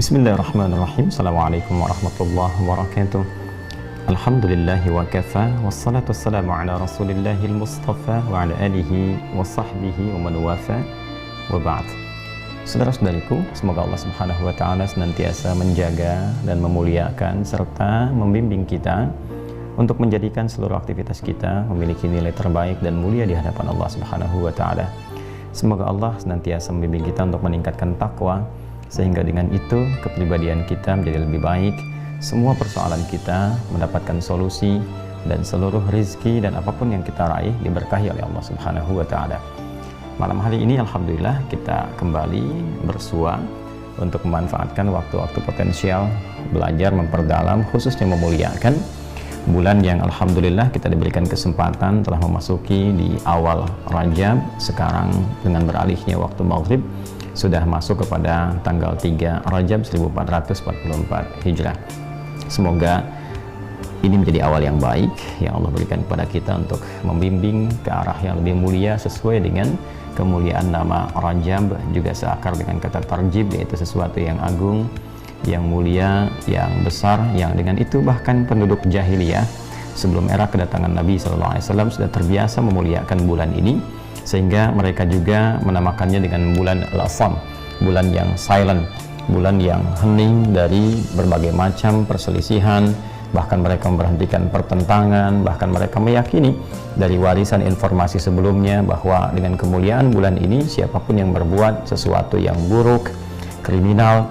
Bismillahirrahmanirrahim. Assalamualaikum warahmatullahi wabarakatuh. Alhamdulillahi wa kafa, wassalatu wassalamu ala rasulillahil mustafa wa ala alihi wa sahbihi wa man wafa wa ba'd. Saudara-saudariku, semoga Allah subhanahu wa ta'ala senantiasa menjaga dan memuliakan serta membimbing kita untuk menjadikan seluruh aktivitas kita memiliki nilai terbaik dan mulia di hadapan Allah subhanahu wa ta'ala. Semoga Allah senantiasa membimbing kita untuk meningkatkan takwa, sehingga dengan itu kepribadian kita menjadi lebih baik, semua persoalan kita mendapatkan solusi, dan seluruh rizki dan apapun yang kita raih diberkahi oleh Allah subhanahu wa ta'ala. Malam hari ini alhamdulillah kita kembali bersua untuk memanfaatkan waktu-waktu potensial belajar memperdalam, khususnya memuliakan bulan yang alhamdulillah kita diberikan kesempatan telah memasuki di awal Rajab. Sekarang dengan beralihnya waktu maghrib sudah masuk kepada tanggal 3 Rajab 1444 Hijrah. Semoga ini menjadi awal yang baik yang Allah berikan kepada kita untuk membimbing ke arah yang lebih mulia sesuai dengan kemuliaan nama Rajab, juga seakar dengan kata tarjib, yaitu sesuatu yang agung, yang mulia, yang besar, yang dengan itu bahkan penduduk jahiliyah sebelum era kedatangan Nabi SAW sudah terbiasa memuliakan bulan ini, sehingga mereka juga menamakannya dengan bulan Al-Asam, bulan yang silent, bulan yang hening dari berbagai macam perselisihan. Bahkan mereka memberhentikan pertentangan, bahkan mereka meyakini dari warisan informasi sebelumnya bahwa dengan kemuliaan bulan ini siapapun yang berbuat sesuatu yang buruk, kriminal,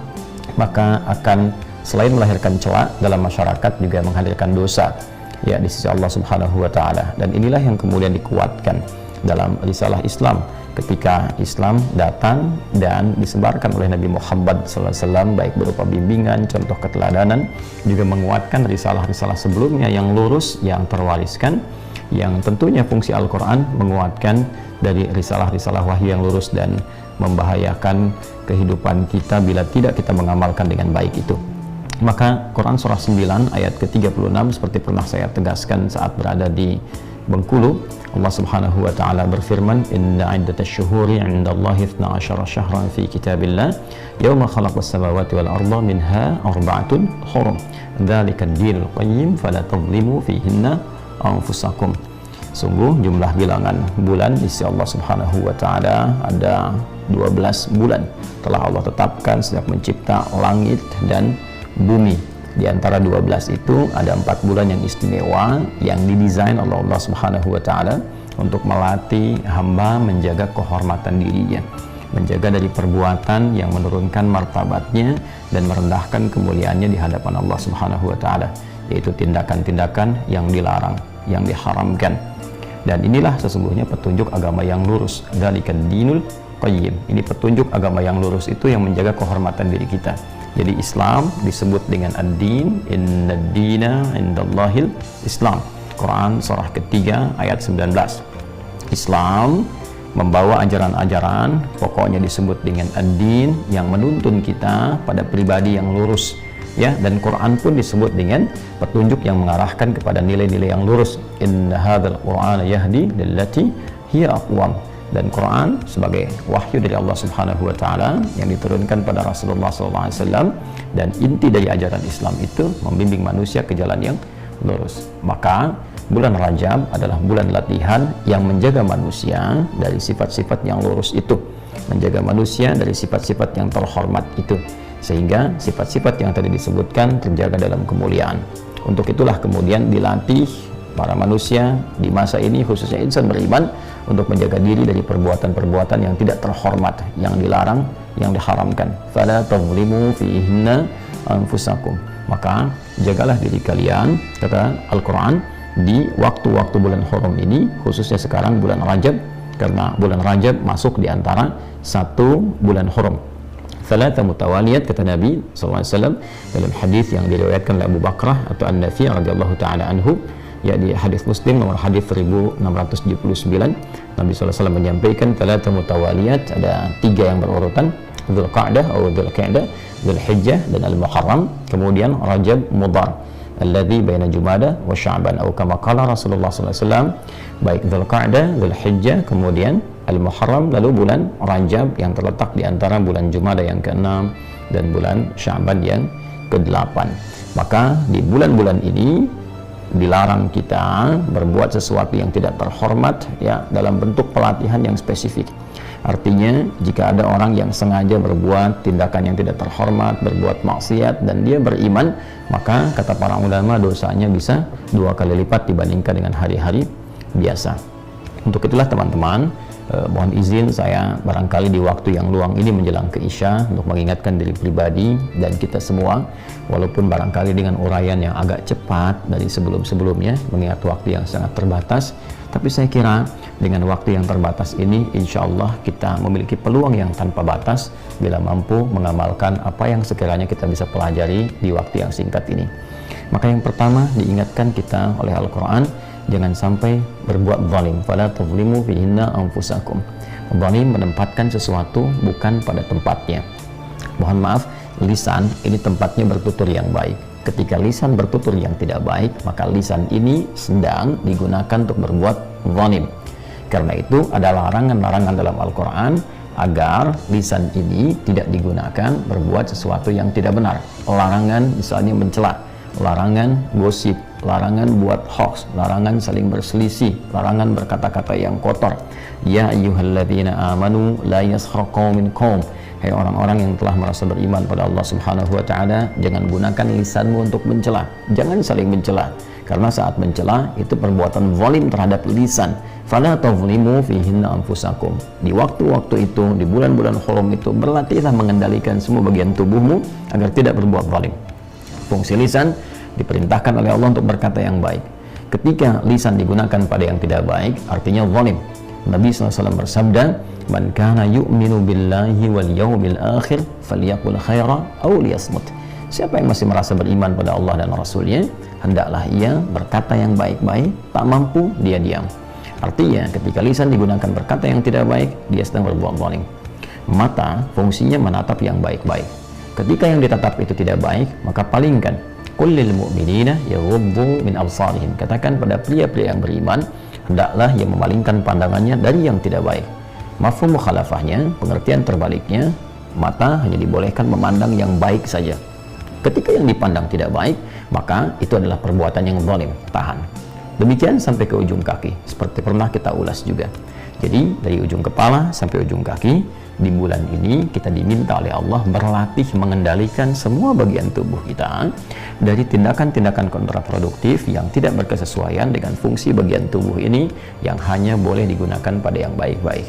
maka akan selain melahirkan celak dalam masyarakat juga menghadirkan dosa ya di sisi Allah subhanahu wa ta'ala. Dan inilah yang kemudian dikuatkan dalam risalah Islam ketika Islam datang dan disebarkan oleh Nabi Muhammad SAW, baik berupa bimbingan, contoh keteladanan, juga menguatkan risalah-risalah sebelumnya yang lurus, yang terwariskan, yang tentunya fungsi Al-Quran menguatkan dari risalah-risalah wahyu yang lurus dan membahayakan kehidupan kita bila tidak kita mengamalkan dengan baik itu. Maka Quran surah 9 ayat ke-36 seperti pernah saya tegaskan saat berada di Bengkulu, Allah subhanahu wa ta'ala berfirman, inna iddatash syuhuri 'indallahi 12 syahran fi kitabillah yawma khalaqas samawati wal arda minha arba'atun hurum dzalika ad-dinul qayyim fala tadhlimu fihinna anfusakum. Sungguh jumlah bilangan bulan di sisi Allah subhanahu wa ta'ala ada 12 bulan telah Allah tetapkan sejak mencipta langit dan bumi. Di antara 12 itu ada 4 bulan yang istimewa yang didesain oleh Allah subhanahu wa ta'ala untuk melatih hamba menjaga kehormatan dirinya, menjaga dari perbuatan yang menurunkan martabatnya dan merendahkan kemuliaannya di hadapan Allah subhanahu wa ta'ala, yaitu tindakan-tindakan yang dilarang, yang diharamkan. Dan inilah sesungguhnya petunjuk agama yang lurus. Dzalikan dinul qayyim. Ini petunjuk agama yang lurus itu yang menjaga kehormatan diri kita. Jadi Islam disebut dengan ad-din, inna ad-dina indallahil Islam. Quran surah ketiga ayat 19. Islam membawa ajaran-ajaran, pokoknya disebut dengan ad-din, yang menuntun kita pada pribadi yang lurus. Ya, dan Quran pun disebut dengan petunjuk yang mengarahkan kepada nilai-nilai yang lurus. Inna hadzal Qur'ana yahdi lillati hiya aqwam. Dan Quran sebagai wahyu dari Allah subhanahu wa ta'ala yang diturunkan pada Rasulullah SAW, dan inti dari ajaran Islam itu membimbing manusia ke jalan yang lurus. Maka bulan Rajab adalah bulan latihan yang menjaga manusia dari sifat-sifat yang lurus itu, menjaga manusia dari sifat-sifat yang terhormat itu, sehingga sifat-sifat yang tadi disebutkan terjaga dalam kemuliaan. Untuk itulah kemudian dilatih para manusia di masa ini, khususnya insan beriman, untuk menjaga diri dari perbuatan-perbuatan yang tidak terhormat, yang dilarang, yang diharamkan. Fala tadhlimu fihinna anfusakum. Maka jagalah diri kalian, kata Al-Quran, di waktu-waktu bulan haram ini, khususnya sekarang bulan Rajab, karena bulan Rajab masuk di antara 1 bulan haram. Thalatha mutawaliyat, kata Nabi SAW dalam hadis yang diriwayatkan oleh Abu Bakrah atau An-Nafi radhiyallahu ta'ala anhu, ya di hadis Muslim nomor hadis 1679, Nabi SAW menyampaikan thalatha mutawaliyat, ada 3 yang berurutan, Dzulqa'dah atau Dzulqa'dah, Dzulhijjah dan Al-Muharram, kemudian Rajab Mudhar alladzi baina Jumada wa Sya'ban, atau kama qala Rasulullah SAW, baik Dzulqa'dah, Dzulhijjah, kemudian Al-Muharram, lalu bulan Rajab yang terletak di antara bulan Jumada yang ke-6, dan bulan Sya'ban yang ke-8. Maka di bulan-bulan ini dilarang kita berbuat sesuatu yang tidak terhormat ya, dalam bentuk pelatihan yang spesifik. Artinya jika ada orang yang sengaja berbuat tindakan yang tidak terhormat, berbuat maksiat dan dia beriman, maka kata para ulama dosanya bisa 2 kali lipat dibandingkan dengan hari-hari biasa. Untuk itulah teman-teman, mohon izin saya barangkali di waktu yang luang ini menjelang ke Isya untuk mengingatkan diri pribadi dan kita semua, walaupun barangkali dengan uraian yang agak cepat dari sebelum-sebelumnya mengingat waktu yang sangat terbatas, tapi saya kira dengan waktu yang terbatas ini insya Allah kita memiliki peluang yang tanpa batas bila mampu mengamalkan apa yang sekiranya kita bisa pelajari di waktu yang singkat ini. Maka yang pertama diingatkan kita oleh Al-Quran, jangan sampai berbuat zalim. Fala tazlimu fihinna anfusakum. Zalim menempatkan sesuatu bukan pada tempatnya. Mohon maaf, lisan ini tempatnya bertutur yang baik. Ketika lisan bertutur yang tidak baik, maka lisan ini sedang digunakan untuk berbuat zalim. Karena itu ada larangan-larangan dalam Al-Quran agar lisan ini tidak digunakan berbuat sesuatu yang tidak benar. Larangan misalnya mencela, larangan gosip, larangan buat hoax, larangan saling berselisih, larangan berkata-kata yang kotor. Ya ayyuhalladzina amanu la yaskhar qaumin qaum. Hai orang-orang yang telah merasa beriman pada Allah Subhanahu wa taala, jangan gunakan lisanmu untuk mencela. Jangan saling mencela. Karena saat mencela itu perbuatan zalim terhadap lisan. Fala tazlimu fihinna anfusakum. Di waktu-waktu itu, di bulan-bulan hurum itu, berlatihlah mengendalikan semua bagian tubuhmu agar tidak berbuat zalim. Fungsi lisan diperintahkan oleh Allah untuk berkata yang baik. Ketika lisan digunakan pada yang tidak baik, artinya zalim. Nabi SAW bersabda, "Man kana yu'minu billahi wal yawmil akhir falyaqul khaira aw liyasmut." Siapa yang masih merasa beriman pada Allah dan Rasulnya, hendaklah ia berkata yang baik-baik, tak mampu dia diam. Artinya ketika lisan digunakan berkata yang tidak baik, dia sedang berbuat zalim. Mata fungsinya menatap yang baik-baik. Ketika yang ditatap itu tidak baik, maka palingkan. Qul lil mu'minina yaghuddu min absarihim. Katakan pada pria-pria yang beriman, hendaklah yang memalingkan pandangannya dari yang tidak baik. Mafhum mukhalafahnya, pengertian terbaliknya, mata hanya dibolehkan memandang yang baik saja. Ketika yang dipandang tidak baik, maka itu adalah perbuatan yang zalim. Tahan. Demikian sampai ke ujung kaki, seperti pernah kita ulas juga. Jadi dari ujung kepala sampai ujung kaki, di bulan ini kita diminta oleh Allah berlatih mengendalikan semua bagian tubuh kita dari tindakan-tindakan kontraproduktif yang tidak berkesesuaian dengan fungsi bagian tubuh ini yang hanya boleh digunakan pada yang baik-baik.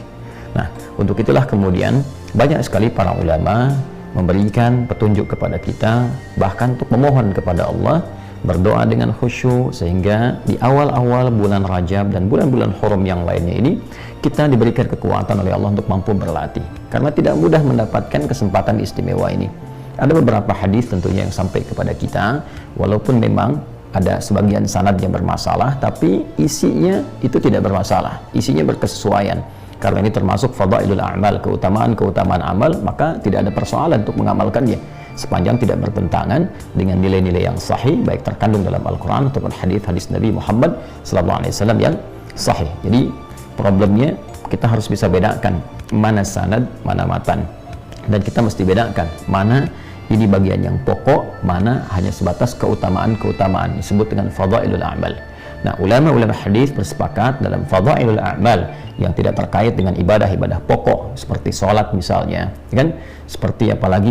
Nah, untuk itulah kemudian banyak sekali para ulama memberikan petunjuk kepada kita, bahkan untuk memohon kepada Allah, berdoa dengan khusyuk, sehingga di awal-awal bulan Rajab dan bulan-bulan hurum yang lainnya ini kita diberikan kekuatan oleh Allah untuk mampu berlatih, karena tidak mudah mendapatkan kesempatan istimewa ini. Ada beberapa hadis tentunya yang sampai kepada kita, walaupun memang ada sebagian sanad yang bermasalah, tapi isinya itu tidak bermasalah, isinya berkesesuaian. Karena ini termasuk fadailul a'mal, keutamaan-keutamaan amal, maka tidak ada persoalan untuk mengamalkannya sepanjang tidak bertentangan dengan nilai-nilai yang sahih, baik terkandung dalam Al-Quran ataupun hadis-hadis Nabi Muhammad SAW yang sahih. Jadi problemnya kita harus bisa bedakan mana sanad, mana matan, dan kita mesti bedakan mana ini bagian yang pokok, mana hanya sebatas keutamaan-keutamaan disebut dengan fadailul a'mal. Nah, ulama-ulama hadis bersepakat dalam fadailul a'mal yang tidak terkait dengan ibadah-ibadah pokok seperti sholat misalnya, kan? Seperti apalagi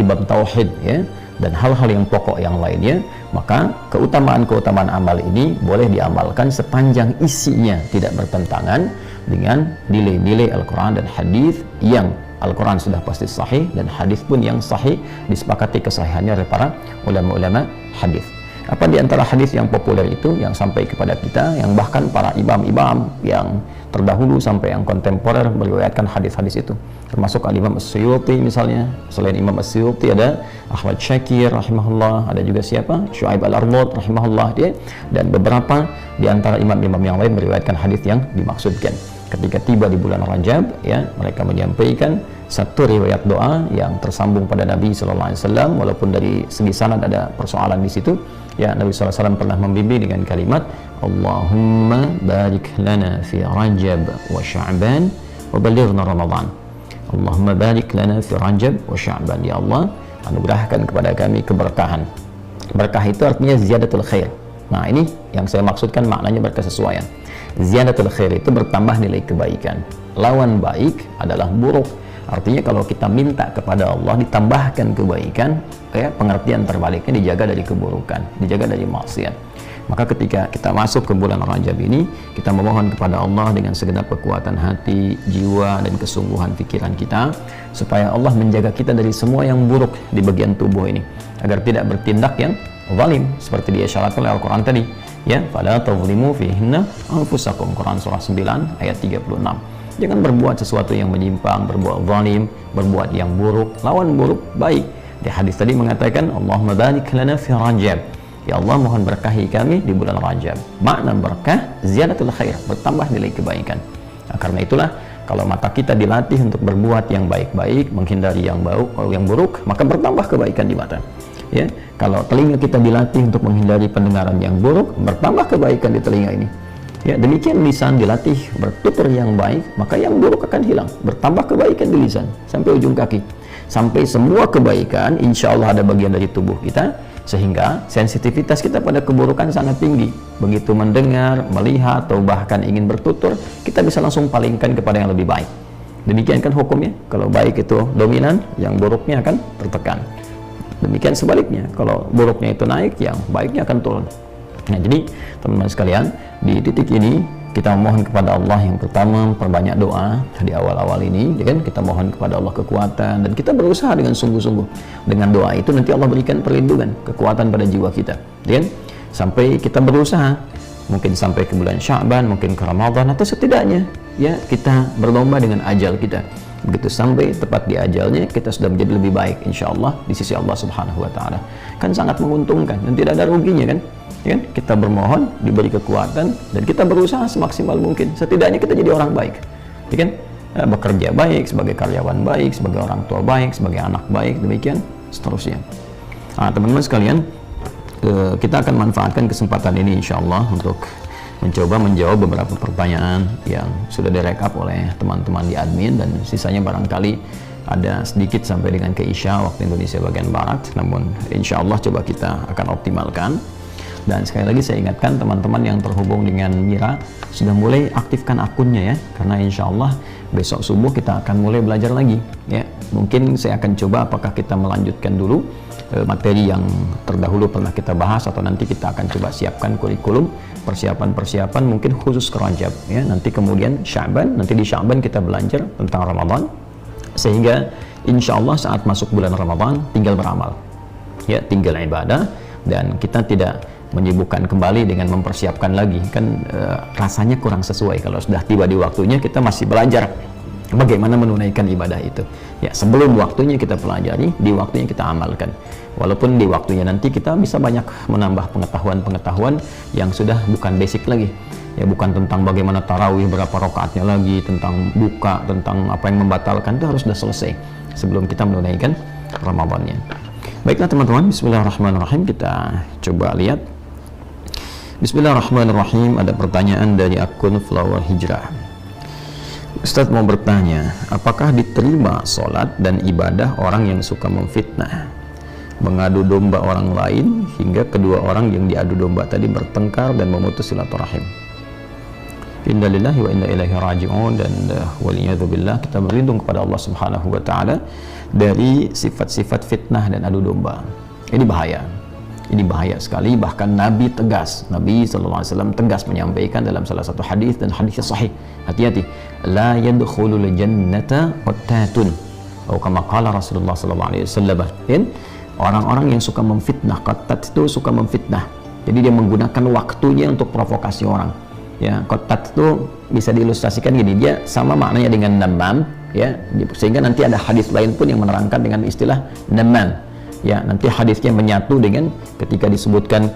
bab tauhid ya, dan hal-hal yang pokok yang lainnya, maka keutamaan-keutamaan amal ini boleh diamalkan sepanjang isinya tidak bertentangan dengan nilai-nilai Al-Quran dan hadis yang Al-Quran sudah pasti sahih dan hadis pun yang sahih disepakati kesahihannya oleh para ulama-ulama hadis. Apa di antara hadis yang populer itu yang sampai kepada kita, yang bahkan para imam-imam yang terdahulu sampai yang kontemporer meriwayatkan hadis-hadis itu, termasuk Al-Imam As-Suyuti misalnya. Selain Imam As-Suyuti ada Ahmad Syakir rahimahullah, ada juga siapa? Syuaib Al-Arnaud rahimahullah dia, dan beberapa di antara imam-imam yang lain meriwayatkan hadis yang dimaksudkan. Ketika tiba di bulan Rajab ya, mereka menyampaikan satu riwayat doa yang tersambung pada Nabi SAW, walaupun dari segi sanad ada persoalan di situ. Ya, Nabi SAW pernah membimbing dengan kalimat Allahumma barik lana fi Rajab wa Sya'ban wa balighna Ramadan. Allahumma barik lana fi Rajab wa Sya'ban. Ya Allah, anugerahkan kepada kami keberkahan. Berkah itu artinya ziyadatul khair. Nah, ini yang saya maksudkan maknanya berkesesuaian. Ziyadatul khair itu bertambah nilai kebaikan. Lawan baik adalah buruk. Artinya kalau kita minta kepada Allah ditambahkan kebaikan, pengertian terbaliknya dijaga dari keburukan, dijaga dari maksiat. Maka ketika kita masuk ke bulan Rajab ini, kita memohon kepada Allah dengan segenap kekuatan hati, jiwa, dan kesungguhan pikiran kita, supaya Allah menjaga kita dari semua yang buruk di bagian tubuh ini, agar tidak bertindak yang zalim, seperti diisyaratkan oleh Al-Quran tadi, ya, fala tazlimu fihinna anfusakum, Quran surah 9 ayat 36. Jangan berbuat sesuatu yang menyimpang, berbuat zalim, berbuat yang buruk. Lawan buruk baik. Di hadis tadi mengatakan, Allahumma barik lana fi Rajab. Ya Allah, mohon berkahi kami di bulan Rajab. Makna berkah ziyadatul khair, bertambah nilai kebaikan. Nah, karena itulah kalau mata kita dilatih untuk berbuat yang baik-baik, menghindari yang buruk, maka bertambah kebaikan di mata. Ya, kalau telinga kita dilatih untuk menghindari pendengaran yang buruk, bertambah kebaikan di telinga ini. Ya, demikian lisan dilatih bertutur yang baik, maka yang buruk akan hilang. Bertambah kebaikan di lisan sampai ujung kaki, sampai semua kebaikan insya Allah ada bagian dari tubuh kita, sehingga sensitivitas kita pada keburukan sangat tinggi. Begitu mendengar, melihat, atau bahkan ingin bertutur, kita bisa langsung palingkan kepada yang lebih baik. Demikian kan hukumnya. Kalau baik itu dominan, yang buruknya akan tertekan. Demikian sebaliknya, kalau buruknya itu naik, yang baiknya akan turun. Nah, jadi teman-teman sekalian, di titik ini kita mohon kepada Allah yang pertama, perbanyak doa di awal-awal ini, ya kan? Kita mohon kepada Allah kekuatan, dan kita berusaha dengan sungguh-sungguh. Dengan doa itu nanti Allah berikan perlindungan, kekuatan pada jiwa kita, ya kan? Sampai kita berusaha, mungkin sampai ke bulan Sya'ban, mungkin ke Ramadan, atau setidaknya ya kita berlomba dengan ajal kita. Begitu sampai tepat di ajalnya, kita sudah menjadi lebih baik insya Allah di sisi Allah Subhanahu wa Ta'ala. Kan sangat menguntungkan dan tidak ada ruginya kan? Ya, kita bermohon, diberi kekuatan, dan kita berusaha semaksimal mungkin. Setidaknya kita jadi orang baik, ya kan? Bekerja baik, sebagai karyawan baik, sebagai orang tua baik, sebagai anak baik, demikian seterusnya. Nah, teman-teman sekalian, kita akan manfaatkan kesempatan ini insya Allah untuk mencoba menjawab beberapa pertanyaan yang sudah direkap oleh teman-teman di admin, dan sisanya barangkali ada sedikit sampai dengan ke Isya waktu Indonesia bagian Barat, namun insya Allah coba kita akan optimalkan. Dan sekali lagi saya ingatkan teman-teman yang terhubung dengan Mira, sudah mulai aktifkan akunnya ya, karena insya Allah besok subuh kita akan mulai belajar lagi ya. Mungkin saya akan coba apakah kita melanjutkan dulu materi yang terdahulu pernah kita bahas, atau nanti kita akan coba siapkan kurikulum persiapan-persiapan mungkin khusus ke Rajab ya. Nanti kemudian Sya'ban, nanti di Sya'ban kita belajar tentang Ramadan, sehingga insya Allah saat masuk bulan Ramadan tinggal beramal ya, tinggal ibadah, dan kita tidak menyibukkan kembali dengan mempersiapkan lagi kan, rasanya kurang sesuai kalau sudah tiba di waktunya kita masih belajar bagaimana menunaikan ibadah itu ya. Sebelum waktunya kita pelajari, di waktunya kita amalkan, walaupun di waktunya nanti kita bisa banyak menambah pengetahuan-pengetahuan yang sudah bukan basic lagi ya, bukan tentang bagaimana tarawih berapa rakaatnya lagi, tentang buka, tentang apa yang membatalkan, itu harus sudah selesai sebelum kita menunaikan Ramadannya. Baiklah teman-teman, bismillahirrahmanirrahim, kita coba lihat. Bismillahirrahmanirrahim. Ada pertanyaan dari akun Flower Hijrah. Ustadz mau bertanya, apakah diterima sholat dan ibadah orang yang suka memfitnah, mengadu domba orang lain, hingga kedua orang yang diadu domba tadi bertengkar dan memutus silaturahim? Inna lillahi wa inna ilaihi raji'un. Dan waliyadzubillah, kita berlindung kepada Allah Subhanahu wa Ta'ala dari sifat-sifat fitnah dan adu domba. Ini bahaya. Ini bahaya sekali. Bahkan Nabi tegas, Nabi SAW tegas menyampaikan dalam salah satu hadis, dan hadisnya sahih, hati-hati, la yadkhulul jannata qattatun, atau kama qala Rasulullah SAW. Orang-orang yang suka memfitnah, qattat itu suka memfitnah, jadi dia menggunakan waktunya untuk provokasi orang ya. Qattat itu bisa diilustrasikan gini, dia sama maknanya dengan namam ya, sehingga nanti ada hadis lain pun yang menerangkan dengan istilah namam ya. Nanti hadisnya menyatu dengan ketika disebutkan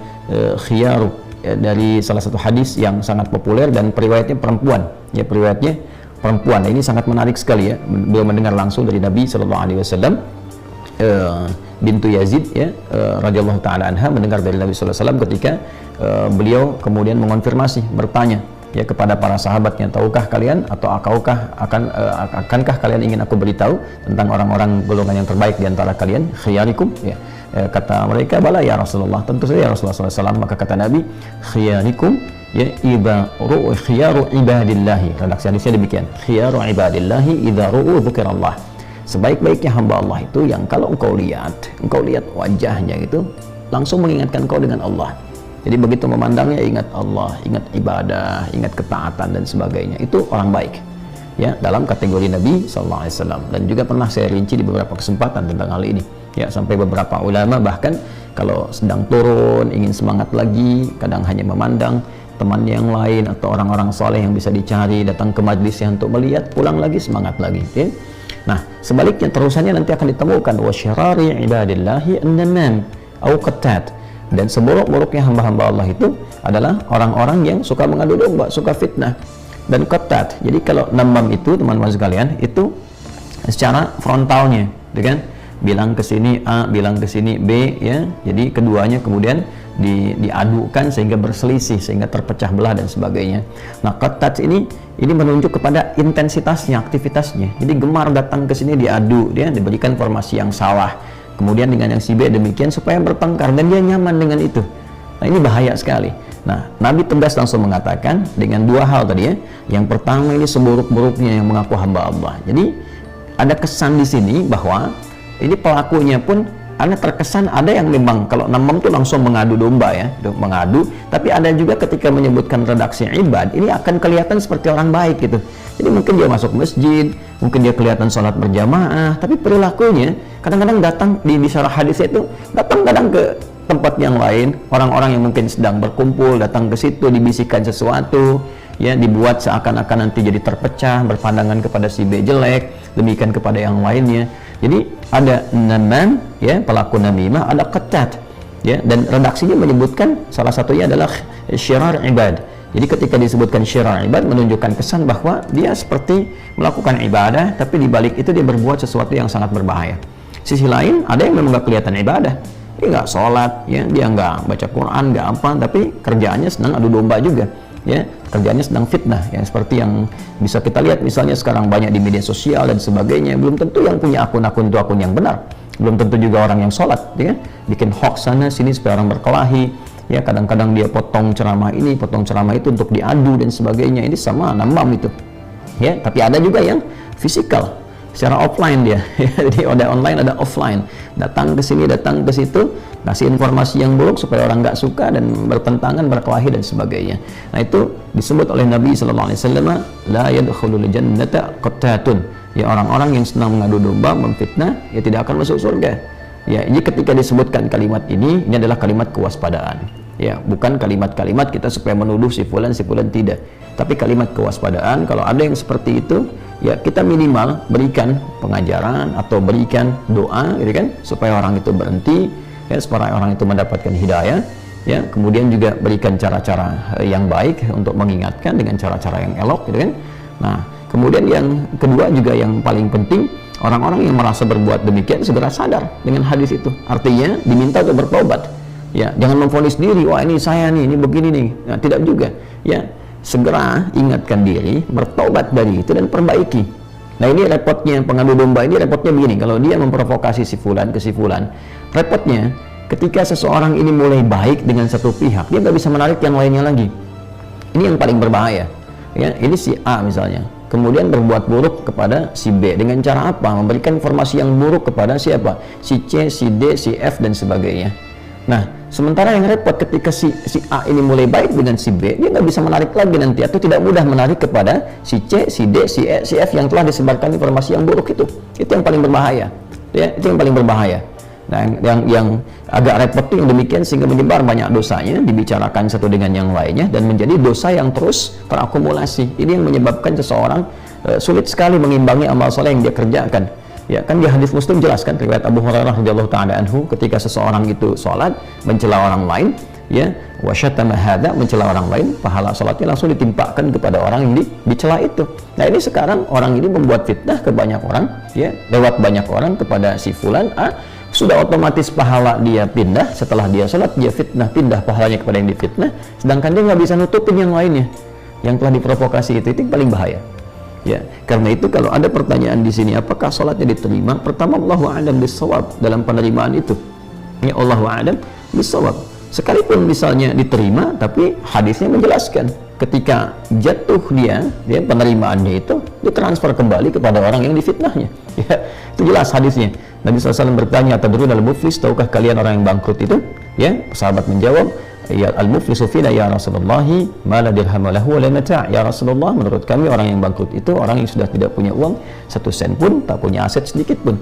khiyar dari salah satu hadis yang sangat populer, dan periwayatnya perempuan ya, periwayatnya perempuan. Ini sangat menarik sekali ya, beliau mendengar langsung dari Nabi SAW. Bintu Yazid ya, radhiyallahu taala anha mendengar dari Nabi SAW ketika beliau kemudian mengonfirmasi, bertanya, ya kepada para sahabatnya, tahukah kalian atau akankah kalian ingin aku beritahu tentang orang-orang golongan yang terbaik di antara kalian, khiyarikum, ya. Kata mereka, bala ya Rasulullah, tentu saja ya Rasulullah SAW. Maka kata Nabi, khiyarikum, ya, khiyaru ibadillahi, redaksi hadisnya demikian, khiyaru ibadillahi idza ru'u dzikrallah, sebaik-baiknya hamba Allah itu yang kalau engkau lihat wajahnya itu langsung mengingatkan kau dengan Allah. Jadi begitu memandangnya ingat Allah, ingat ibadah, ingat ketaatan dan sebagainya, itu orang baik, ya, dalam kategori Nabi SAW. Dan juga pernah saya rinci di beberapa kesempatan tentang hal ini, ya, sampai beberapa ulama bahkan kalau sedang turun ingin semangat lagi, kadang hanya memandang teman yang lain atau orang-orang soleh yang bisa dicari, datang ke majlisnya untuk melihat, pulang lagi semangat lagi, ya. Nah, sebaliknya terusannya nanti akan ditemukan wasyarari ibadillahi an-namam au qattat, dan seburuk-buruknya hamba-hamba Allah itu adalah orang-orang yang suka mengadu domba, suka fitnah dan qattat. Jadi kalau namam itu teman-teman sekalian itu secara frontalnya, gitu kan? Bilang ke sini A, bilang ke sini B, ya. Jadi keduanya kemudian diadukan sehingga berselisih, sehingga terpecah belah dan sebagainya. Nah, qattat ini menunjuk kepada intensitasnya, aktivitasnya. Jadi gemar datang ke sini diadu, dia diberikan informasi yang salah. Kemudian dengan yang si B demikian supaya bertengkar dan dia nyaman dengan itu. Nah, ini bahaya sekali. Nah, Nabi tegas langsung mengatakan dengan dua hal tadi, ya. Yang pertama, ini seburuk-buruknya yang mengaku hamba Allah. Jadi ada kesan di sini bahwa ini pelakunya pun ada terkesan, ada yang memang kalau namam itu langsung mengadu domba, ya, mengadu. Tapi ada juga ketika menyebutkan redaksi ibad, ini akan kelihatan seperti orang baik gitu. Jadi mungkin dia masuk masjid, mungkin dia kelihatan sholat berjamaah, tapi perilakunya kadang-kadang datang di syarah hadis itu datang kadang ke tempat yang lain, orang-orang yang mungkin sedang berkumpul datang ke situ, dibisikkan sesuatu, ya, dibuat seakan-akan nanti jadi terpecah, berpandangan kepada si B jelek, demikian kepada yang lainnya. Jadi ada namam, ya, pelaku namimah, ada qattat, ya, dan redaksinya menyebutkan salah satunya adalah syirar ibad. Jadi ketika disebutkan syirar ibad menunjukkan kesan bahwa dia seperti melakukan ibadah, tapi di balik itu dia berbuat sesuatu yang sangat berbahaya. Sisi lain ada yang memang nggak kelihatan ibadah, dia nggak sholat, ya, dia nggak baca Quran, nggak apa, tapi kerjaannya senang adu domba juga, ya, kerjaannya sedang fitnah, ya, seperti yang bisa kita lihat misalnya sekarang banyak di media sosial dan sebagainya. Belum tentu yang punya akun-akun itu akun yang benar, belum tentu juga orang yang sholat, ya, bikin hoax sana sini supaya orang berkelahi, ya, kadang-kadang dia potong ceramah ini, potong ceramah itu untuk diadu dan sebagainya. Ini sama namam itu, ya. Tapi ada juga yang fisikal, secara offline dia, ya. Jadi ada online, ada offline, datang ke sini, datang ke situ, kasih informasi yang buruk supaya orang nggak suka dan bertentangan, berkelahi dan sebagainya. Nah, itu disebut oleh Nabi SAW, la yadkhulul jannata qattatun, ya, orang-orang yang senang mengadu domba, memfitnah, ya, tidak akan masuk surga. Ya, ini ketika disebutkan kalimat ini adalah kalimat kewaspadaan, ya, bukan kalimat-kalimat kita supaya menuduh si fulan tidak, tapi kalimat kewaspadaan. Kalau ada yang seperti itu, ya, kita minimal berikan pengajaran atau berikan doa, gitu kan, supaya orang itu berhenti, ya, supaya orang itu mendapatkan hidayah, ya. Kemudian juga berikan cara-cara yang baik untuk mengingatkan dengan cara-cara yang elok, gitu kan. Nah, kemudian yang kedua juga yang paling penting, orang-orang yang merasa berbuat demikian segera sadar dengan hadis itu. Artinya diminta untuk bertobat, ya, jangan memvonis diri, wah ini saya nih, ini begini nih. Nah, tidak juga, ya, segera ingatkan diri, bertobat dari itu dan perbaiki. Nah, ini repotnya pengadu domba ini, repotnya begini, kalau dia memprovokasi si fulan ke si fulan, repotnya ketika seseorang ini mulai baik dengan satu pihak, dia nggak bisa menarik yang lainnya lagi. Ini yang paling berbahaya, ya. Ini si A misalnya, kemudian berbuat buruk kepada si B dengan cara apa? Memberikan informasi yang buruk kepada siapa? Si C, si D, si F dan sebagainya. Nah, sementara yang repot ketika si A ini mulai baik dengan si B, dia nggak bisa menarik lagi nanti, atau tidak mudah menarik kepada si C, si D, si E, si F yang telah disebarkan informasi yang buruk itu. Itu yang paling berbahaya, ya, itu yang paling berbahaya. Nah, yang agak repot itu yang demikian, sehingga menyebar banyak dosanya, dibicarakan satu dengan yang lainnya, dan menjadi dosa yang terus terakumulasi. Ini yang menyebabkan seseorang sulit sekali mengimbangi amal soleh yang dia kerjakan. Ya, kan di hadis Muslim jelas kan, riwayat Abu Hurairah radhiyallahu taala anhu, ketika seseorang itu sholat mencela orang lain, ya, wasyatama hadza, mencela orang lain, pahala sholatnya langsung ditimpakan kepada orang yang dicela itu. Nah, ini sekarang orang ini membuat fitnah ke banyak orang, ya, lewat banyak orang kepada si fulan A, sudah otomatis pahala dia pindah, setelah dia sholat dia fitnah, pindah pahalanya kepada yang difitnah, sedangkan dia nggak bisa nutupin yang lainnya. yang telah diprovokasi itu yang paling bahaya. Ya, karena itu kalau ada pertanyaan di sini, apakah sholatnya diterima? Pertama, Allahu a'lam bis-shawab dalam penerimaan itu. Ya, Allahu a'lam bis-shawab. Sekalipun misalnya diterima, tapi hadisnya menjelaskan ketika jatuh dia penerimaannya itu ditransfer kembali kepada orang yang difitnahnya. Ya, itu jelas hadisnya. Nabi SAW bertanya, "Tadruna al-muflis, tahukah kalian orang yang bangkrut itu?" Ya, sahabat menjawab, "Ya al-muflisu fina ya Rasulullah, ma la dirham lahu wa la mata'." Ya Rasulullah, menurut kami orang yang bangkrut itu orang yang sudah tidak punya uang 1 sen pun, tak punya aset sedikit pun.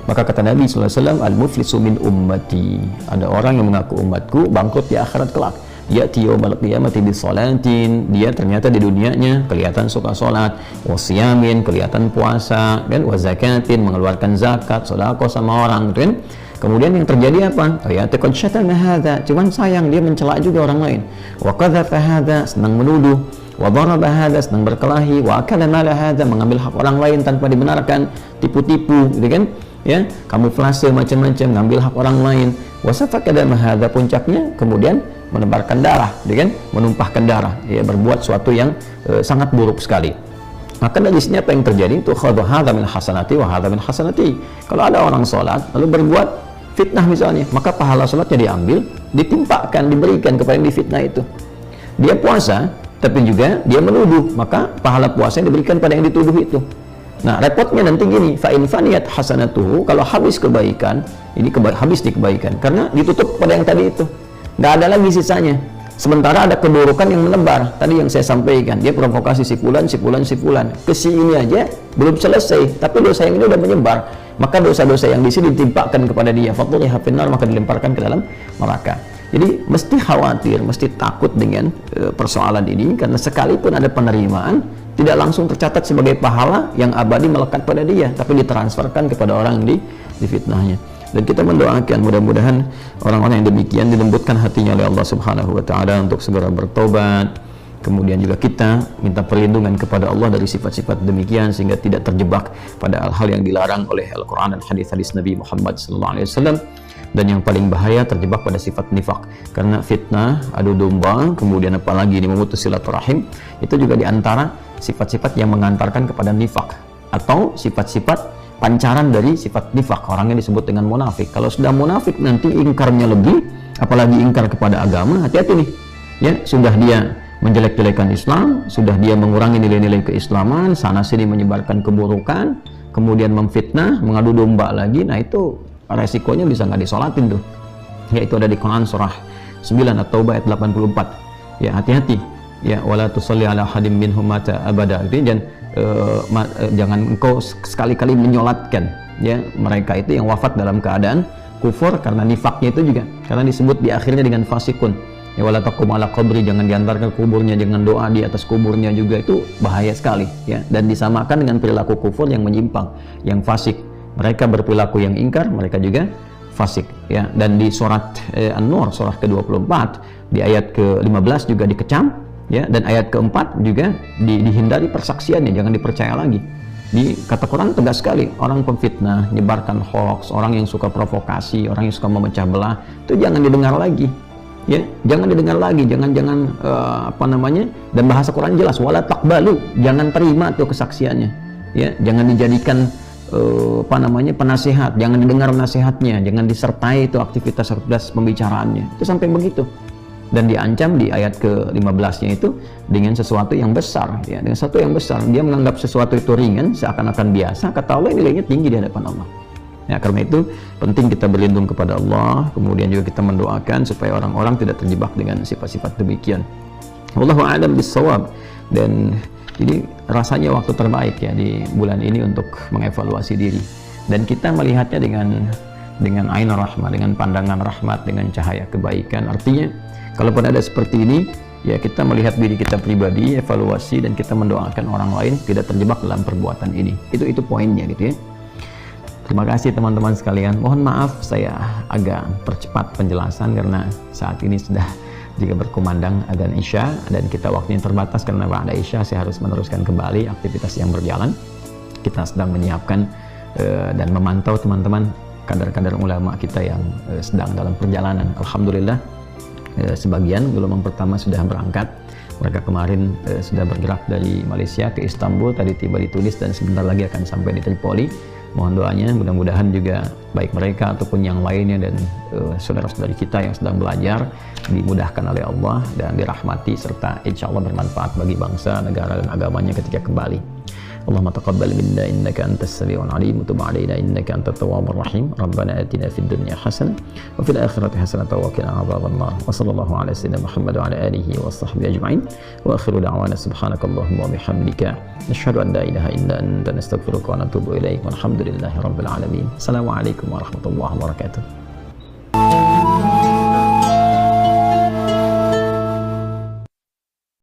Maka kata Nabi SAW, "Al-muflisu min ummati." Ada orang yang mengaku umatku bangkrut di akhirat kelak. Ya'ti yaumal qiyamati bi shalatin, dia ternyata di dunianya kelihatan suka salat, wasiyamin, kelihatan puasa, dan wa zakatin, mengeluarkan zakat, sedekah sama orang, gitu kan. Kemudian yang terjadi apa? Ya taqad syatama hadza, cuman sayang dia mencela juga orang lain. Wa qadhafa hadza, senang menuduh. Wa daraba hadza, senang berkelahi. Wa akala mala hadza, mengambil hak orang lain tanpa dibenarkan, tipu-tipu, gitu kan. Ya, kamuflase macam-macam, ngambil hak orang lain. Wa safaka dama hadza, puncaknya kemudian menebarkan darah, kan? Menumpahkan darah, ya, berbuat suatu yang sangat buruk sekali. Maka dari sini apa yang terjadi? Itu khadha hadza min hasanati wa hadza min hasanati. Kalau ada orang sholat lalu berbuat fitnah misalnya, maka pahala sholatnya diambil, ditimpakan, diberikan kepada yang difitnah itu. Dia puasa, tapi juga dia menuduh, maka pahala puasanya diberikan pada yang dituduh itu. Nah, repotnya nanti gini, fa in faniyat hasanatuhu, kalau habis kebaikan, ini habis di kebaikan karena ditutup pada yang tadi itu. Nggak ada lagi sisanya. Sementara ada keburukan yang menebar. Tadi yang saya sampaikan, dia provokasi si fulan, ke si ini aja belum selesai, tapi dosa yang ini udah menyebar. Maka dosa-dosa yang di sini ditimpakan kepada dia, fatuliha finnar, maka dilemparkan ke dalam neraka. Jadi mesti khawatir, mesti takut dengan persoalan ini, karena sekalipun ada penerimaan, tidak langsung tercatat sebagai pahala yang abadi melekat pada dia, tapi ditransferkan kepada orang yang difitnahnya. Dan kita mendoakan mudah-mudahan orang-orang yang demikian dilembutkan hatinya oleh Allah Subhanahu wa taala untuk segera bertobat. Kemudian juga kita minta perlindungan kepada Allah dari sifat-sifat demikian sehingga tidak terjebak pada hal-hal yang dilarang oleh Al-Qur'an dan hadis-hadis Nabi Muhammad SAW. Dan yang paling bahaya terjebak pada sifat nifak, karena fitnah, adu domba, kemudian apalagi ini memutus silaturahim, itu juga diantara sifat-sifat yang mengantarkan kepada nifak atau sifat-sifat pancaran dari sifat nifak. Orangnya disebut dengan munafik. Kalau sudah munafik nanti ingkarnya lebih, apalagi ingkar kepada agama, hati-hati nih. Ya, sudah dia menjelek-jelekan Islam, sudah dia mengurangi nilai-nilai keislaman, sana sini menyebarkan keburukan, kemudian memfitnah, mengadu domba lagi. Nah, itu resikonya bisa nggak disolatin tuh. Ya, itu ada di Quran surah 9 At-Taubah ayat 84. Ya, hati-hati. Ya, wala tusalli ala hadim minhum mata abada. Dan jangan engkau sekali-kali menyolatkan ya mereka itu yang wafat dalam keadaan kufur, karena nifaknya itu juga karena disebut di akhirnya dengan fasikun. Ya, wala taqum ala qabri, jangan diantarkan kuburnya, jangan doa di atas kuburnya juga, itu bahaya sekali ya, dan disamakan dengan perilaku kufur yang menyimpang, yang fasik. Mereka berperilaku yang ingkar, mereka juga fasik ya. Dan di surat An-Nur surah ke-24 di ayat ke-15 juga dikecam ya, dan ayat keempat juga dihindari persaksiannya, jangan dipercaya lagi. Di kata Quran tegas sekali, orang pemfitnah, nyebarkan hoax, orang yang suka provokasi, orang yang suka memecah belah, itu jangan didengar lagi ya, jangan didengar lagi, jangan dan bahasa Quran jelas, wala taqbalu, jangan terima tuh kesaksiannya ya, jangan dijadikan penasihat, jangan didengar nasihatnya, jangan disertai itu aktivitas pembicaraannya, itu sampai begitu. Dan diancam di ayat ke-15-nya itu dengan sesuatu yang besar ya, dengan sesuatu yang besar. Dia menganggap sesuatu itu ringan, seakan-akan biasa, kata Allah nilainya tinggi di hadapan Allah ya. Karena itu penting kita berlindung kepada Allah, kemudian juga kita mendoakan supaya orang-orang tidak terjebak dengan sifat-sifat demikian. Wallahu a'lam bis-shawab. Dan ini rasanya waktu terbaik ya di bulan ini untuk mengevaluasi diri, dan kita melihatnya dengan ain rahmat, dengan pandangan rahmat, dengan cahaya kebaikan. Artinya kalaupun ada seperti ini ya, kita melihat diri kita pribadi, evaluasi, dan kita mendoakan orang lain tidak terjebak dalam perbuatan ini. Itu poinnya gitu ya. Terima kasih teman-teman sekalian. Mohon maaf saya agak percepat penjelasan karena saat ini sudah juga berkumandang adzan Isya dan kita waktunya terbatas, karena ba'da Isya saya harus meneruskan kembali aktivitas yang berjalan. Kita sedang menyiapkan dan memantau teman-teman kadar-kadar ulama kita yang sedang dalam perjalanan. Alhamdulillah sebagian gelombang pertama sudah berangkat. Mereka kemarin sudah bergerak dari Malaysia ke Istanbul, tadi tiba di Tunis dan sebentar lagi akan sampai di Tripoli. Mohon doanya, mudah-mudahan juga baik mereka ataupun yang lainnya dan saudara-saudari kita yang sedang belajar dimudahkan oleh Allah dan dirahmati serta insya Allah bermanfaat bagi bangsa, negara dan agamanya ketika kembali. Allahumma taqabbal minna innaka antas sami'ul alim wa tub 'alaina innaka antat tawwabur rahim. Rabbana atina fid dunya hasanah wa fil akhirati hasanah wa qina adzabannar. Wa sallallahu ala sayyidina Muhammad wa ala alihi wa sahbihi ajma'in. Wa akhiru da'wana subhanakallahumma wa bihamdika nashhadu an la ilaha illa anta nastaghfiruka wa natubu ilaik. Walhamdulillahi rabbil alamin. Assalamualaikum warahmatullahi wabarakatuh.